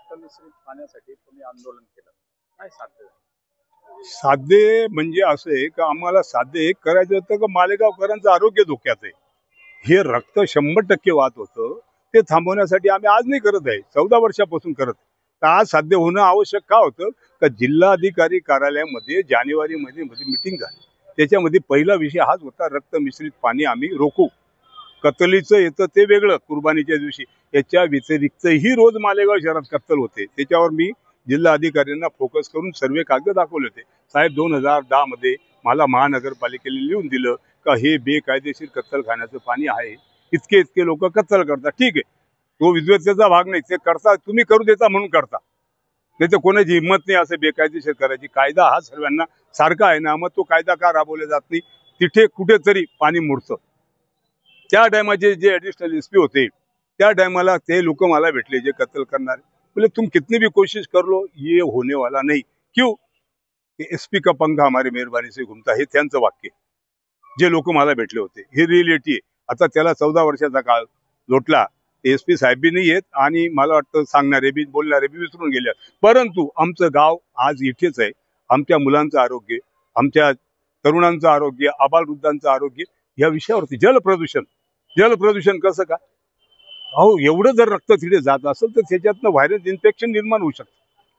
रक्त मिश्रित पाण्यासाठी तुम्ही आंदोलन केलं, काय साध्य झालं? साध्य म्हणजे असं आहे की आम्हाला साध्य एक करायचं होतं की मालेगावकरांचं आरोग्य धोक्यात आहे. हे रक्त 100% वाहत होतं, ते थांबवण्यासाठी आम्ही आज नाही करत आहे, 14 वर्षापासून करत आहे. तर आज साध्य होणं आवश्यक का होतं का जिल्हाधिकारी कार्यालयामध्ये जानेवारीमध्ये मिटिंग झाली. त्याच्यामध्ये पहिला विषय हाच होता, रक्त मिश्रित पाणी आम्ही रोखू. कत्तलीचं येतं ते वेगळं कुर्बानीच्या दिवशी, याच्या व्यतिरिक्तही रोज मालेगाव शहरात कत्तल होते. त्याच्यावर मी जिल्हा अधिकाऱ्यांना फोकस करून सर्वे कागद दाखवले होते. साहेब 2010 मध्ये मला महानगरपालिकेने लिहून दिलं का हे बेकायदेशीर कत्तलखान्याचं पाणी आहे, इतके इतके लोक कत्तल करतात. ठीक आहे, तो विद्वत्तेचा भाग नाही, ते करता तुम्ही करू देता म्हणून करता, नाही तर कोणाची हिंमत नाही असं बेकायदेशीर करायची. कायदा हा सर्वांना सारखा आहे ना, मग तो कायदा का राबवला जात नाही? तिथे कुठेतरी पाणी मुरतं. त्या टायमाचे जे ऍडिशनल एसपी होते त्या टायमाला ते लोक मला भेटले जे कत्तल करणारे, बोले तुम कितनी भी कोशिश कर लो ये होने वाला नहीं. क्यों? एसपी का पंखा हमारी मेहरबानी से घुमता, हे त्यांचं वाक्य. जे लोक मला भेटले होते हे रिएलिटी आहे. आता त्याला 14 वर्षाचा काळ लोटला, एसपी साहेब बी नाही आहेत आणि मला वाटतं सांगणारे बी बोलणारे बी विसरून गेले. परंतु आमचं गाव आज इथेच आहे. आमच्या मुलांचं आरोग्य, आमच्या तरुणांचं आरोग्य, आबालवृद्धांचं आरोग्य या विषयावरती. जलप्रदूषण कसं का? अहो एवढं जर रक्त तिथे जात असेल तर त्याच्यातनं व्हायरल इन्फेक्शन निर्माण होऊ शकतं.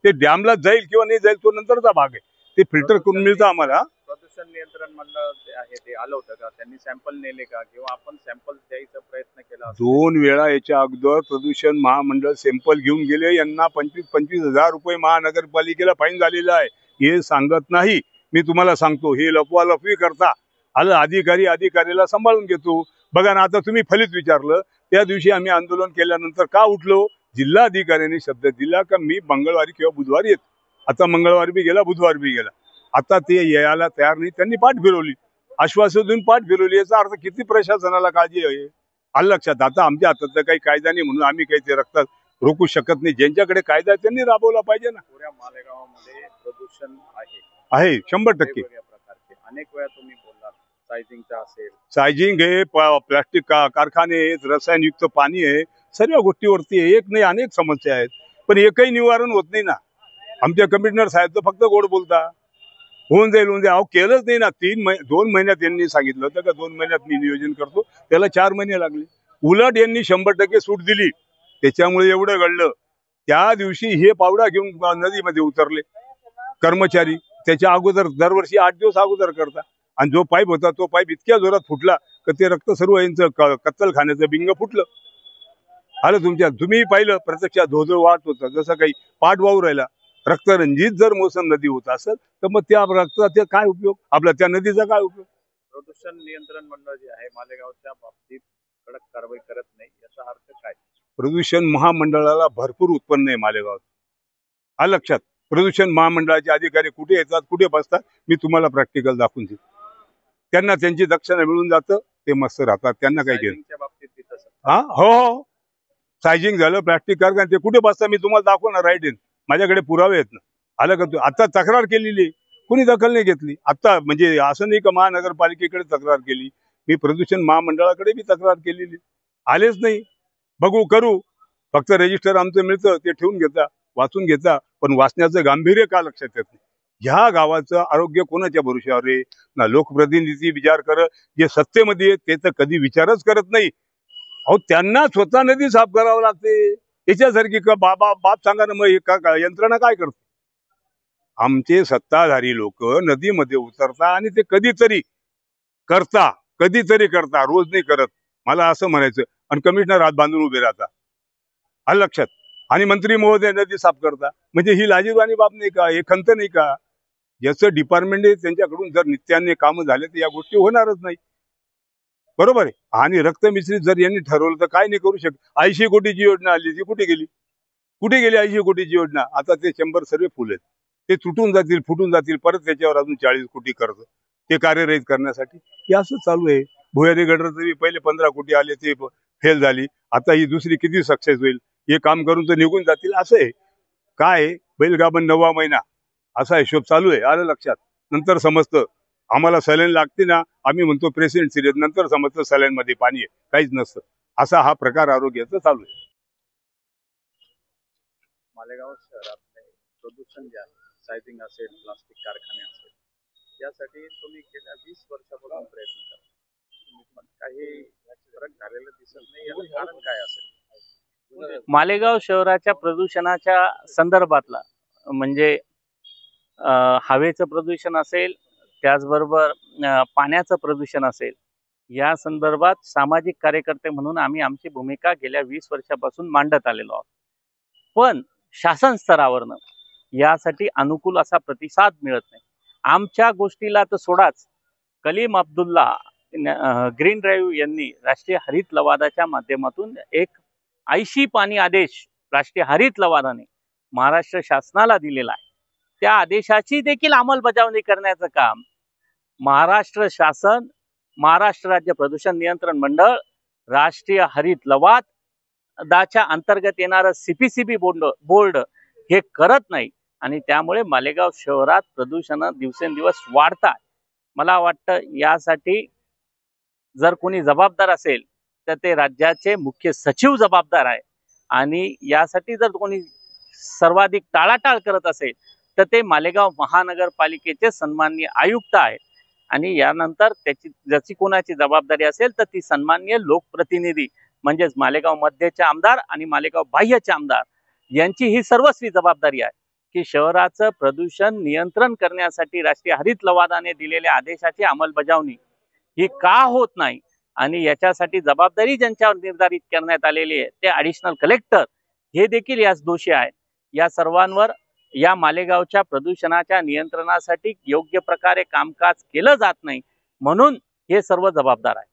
ते डॅमला जाईल किंवा नाही जाईल तो नंतरचा भाग आहे, ते फिल्टर करून मिळतं आम्हाला. प्रदूषण नियंत्रण मंडळ जे आहे ते आलं होतं का? त्यांनी सॅम्पल नेले का किंवा आपण सॅम्पल द्यायचा प्रयत्न केला? 2 वेळा याच्या अगोदर प्रदूषण महामंडळ सॅम्पल घेऊन गेले. यांना 25,000 रुपये महानगरपालिकेला फाईन झालेला आहे. हे सांगत नाही, मी तुम्हाला सांगतो. हे लपवालपवी करता. आलं अधिकारीला सांभाळून घेतो. बघा ना, आता तुम्ही फलित विचारलं, त्या दिवशी आम्ही आंदोलन केल्यानंतर का उठलो? जिल्हाधिकाऱ्यांनी शब्द दिला का मी मंगळवारी किंवा बुधवारी येतो. आता मंगळवारी बी गेला, बुधवार बी गेला. आता ते यायला तयार नाही. त्यांनी पाठ फिरवली, आश्वासन देऊन पाठ फिरवली. याचा अर्थ किती प्रशासनाला काळजी आहे आलं लक्षात. आता आमच्या हातात काही कायदा नाही म्हणून आम्ही काही ते रक्तात रोखू शकत नाही. ज्यांच्याकडे कायदा त्यांनी राबवला पाहिजे ना. पुऱ्या मालेगावामध्ये प्रदूषण आहे 100%. प्रकारचे अनेक वेळा तुम्ही बोललात, सायझिंगचा असेल, सायझिंग आहे, प्लास्टिक कारखाने आहेत, रसायनयुक्त पाणी आहे, सर्व गोष्टीवरती एक नाही अनेक समस्या आहेत, पण एकही निवारण होत नाही ना. आमच्या कमिशनर साहेब तर फक्त गोड बोलता, होऊन जाईल अहो केलंच नाही ना. 2 महिन्यात त्यांनी सांगितलं होतं का 2 महिन्यात मी नियोजन करतो, त्याला 4 महिने लागले. उलट यांनी 100% सूट दिली, त्याच्यामुळे एवढं घडलं. त्या दिवशी हे पावडा घेऊन नदीमध्ये उतरले कर्मचारी. त्याच्या अगोदर दरवर्षी 8 दिवस अगोदर करता, आणि जो पाईप होता तो पाईप इतक्या जोरात फुटला की ते रक्त सर्व यांचं कत्तलखान्याचं बिंग फुटलं. आलं तुम्ही पाहिलं प्रत्यक्षात धोधो वाहत होतं, जसं काही पाठ वाहू राहिला. रक्तरंजित जर मोसम नदी होत असेल तर मग त्या रक्ताचा काय उपयोग, आपला त्या नदीचा काय उपयोग? प्रदूषण नियंत्रण मंडळ जे आहे मालेगावच्या बाबतीत कडक कारवाई करत नाही, याचा अर्थ काय? प्रदूषण महामंडळाला भरपूर उत्पन्न आहे मालेगावात, आलं लक्षात. प्रदूषण महामंडळाचे अधिकारी कुठे येतात, कुठे बसतात, मी तुम्हाला प्रॅक्टिकल दाखवून देतो. त्यांना त्यांची दक्षिणा मिळून जातं, ते मस्त राहतात, त्यांना काही घेणं. बाबतीत हा हो, सायझिंग झालं, प्लास्टिक कारखाना, ते कुठे बसतात मी तुम्हाला दाखवणार. राईट इन माझ्याकडे पुरावे आहेत ना. आलं का? आता तक्रार केलेली, कुणी दखल नाही घेतली. आता म्हणजे असं नाही का महानगरपालिकेकडे तक्रार केली, मी प्रदूषण महामंडळाकडे बी तक्रार केलेली, आलेच नाही. बघू करू, फक्त रजिस्टर आमचं मिळतं ते ठेवून घेता, वाचून घेता, पण वाचण्याचं गांभीर्य का लक्षात येत नाही? ह्या गावाचं आरोग्य कोणाच्या भरोश्यावर आहे ना? लोकप्रतिनिधी विचार करत, जे सत्तेमध्ये आहेत ते तर कधी विचारच करत नाही. अहो त्यांना स्वतः नदी साफ करावं लागते. याच्यासारखी का बाप सांगा ना, मग यंत्रणा काय करते? आमचे सत्ताधारी लोक नदीमध्ये उतरता आणि ते कधीतरी करता, रोज नाही करत. मला असं म्हणायचं. आणि कमिशनर हात बांधून उभे राहता, आलं लक्षात. आणि मंत्री महोदय नदी साफ करता, म्हणजे ही लाजीरवाणी बाब नाही का? हे खंत नाही का? ज्याचं डिपार्टमेंट आहे त्यांच्याकडून जर नित्याने कामं झाले तर या गोष्टी होणारच नाही, बरोबर आहे. आणि रक्त मिश्रित जर यांनी ठरवलं तर काय नाही करू शकत. 80 कोटीची योजना आली, ती कुठे गेली? 80 कोटीची योजना? आता ते 100 सर्व फुल आहेत, ते तुटून जातील, फुटून जातील, परत त्याच्यावर अजून 40 कोटी कर्ज ते कार्यरहित करण्यासाठी. हे असं चालू आहे. भुयारी गटरचं पहिले 15 कोटी आले, ते फेल झाली. आता ही दुसरी किती सक्सेस होईल? हे काम करून तर निघून जातील. असं आहे काय? बैलगाभण 9वा महिना असा हिशोब चालू आहे, आलं लक्षात. नंतर समजतं आम्हाला सलाईन लागते ना, आम्ही म्हणतो पेशंट सिरियस, नंतर समजतं सलाईन मध्ये पाणी आहे, काहीच नसतं. असा हा प्रकार आरोग्याचा चालू आहे. मालेगाव शहरात प्रदूषण जे आहे, सायझिंग असेल, प्लास्टिक कारखाने असेल, यासाठी तुम्ही गेल्या 20 वर्षापासून प्रयत्न करता, पण काही फरक झालेला दिसत नाही. याला कारण काय असेल? मालेगाव शहराच्या प्रदूषणाच्या संदर्भातला म्हणजे हवेचं प्रदूषण असेल, त्याचबरोबर पाण्याचं प्रदूषण असेल, या संदर्भात सामाजिक कार्यकर्ते म्हणून आम्ही आमची भूमिका गेल्या 20 वर्षापासून मांडत आलेलो आहोत. पण शासन स्तरावरनं यासाठी अनुकूल असा प्रतिसाद मिळत नाही. आमच्या गोष्टीला तर सोडाच, कलीम अब्दुल्ला ग्रीन ड्राईव्ह यांनी राष्ट्रीय हरित लवादाच्या माध्यमातून एक ऐशी पाणी आदेश राष्ट्रीय हरित लवादाने महाराष्ट्र शासनाला दिलेला आहे. त्या आदेशाची देखील अंमलबजावणी करण्याचं काम महाराष्ट्र शासन, महाराष्ट्र राज्य प्रदूषण नियंत्रण मंडळ, राष्ट्रीय हरित लवादाच्या अंतर्गत येणारं CPCB बोर्ड हे करत नाही आणि त्यामुळे मालेगाव शहरात प्रदूषण दिवसेंदिवस वाढतात. मला वाटतं यासाठी जर कोणी जबाबदार असेल तर ते राज्याचे मुख्य सचिव जबाबदार आहे आणि यासाठी जर कोणी सर्वाधिक टाळाटाळ करत असेल तर ते मालेगाव महानगरपालिकेचे सन्माननीय आयुक्त आहेत आणि यानंतर ज्याची कोणाची जबाबदारी असेल तर ती सन्माननीय लोकप्रतिनिधी म्हणजेच मालेगाव मध्यचे आमदार आणि मालेगाव बाह्यचे आमदार यांची ही सर्वस्वी जबाबदारी आहे की शहराचं प्रदूषण नियंत्रण करण्यासाठी राष्ट्रीय हरित लवादाने दिलेल्या आदेशाची अंमलबजावणी ही का होत नाही आणि याच्यासाठी जबाबदारी ज्यांच्यावर निर्धारित करण्यात आलेली आहे ते ॲडिशनल कलेक्टर हे देखील यास दोषी आहेत. या सर्वांवर या मालेगावच्या प्रदूषणाच्या नियंत्रणासाठी योग्य प्रकारे कामकाज केलं जात नाही, म्हणून हे सर्व जबाबदार आहे.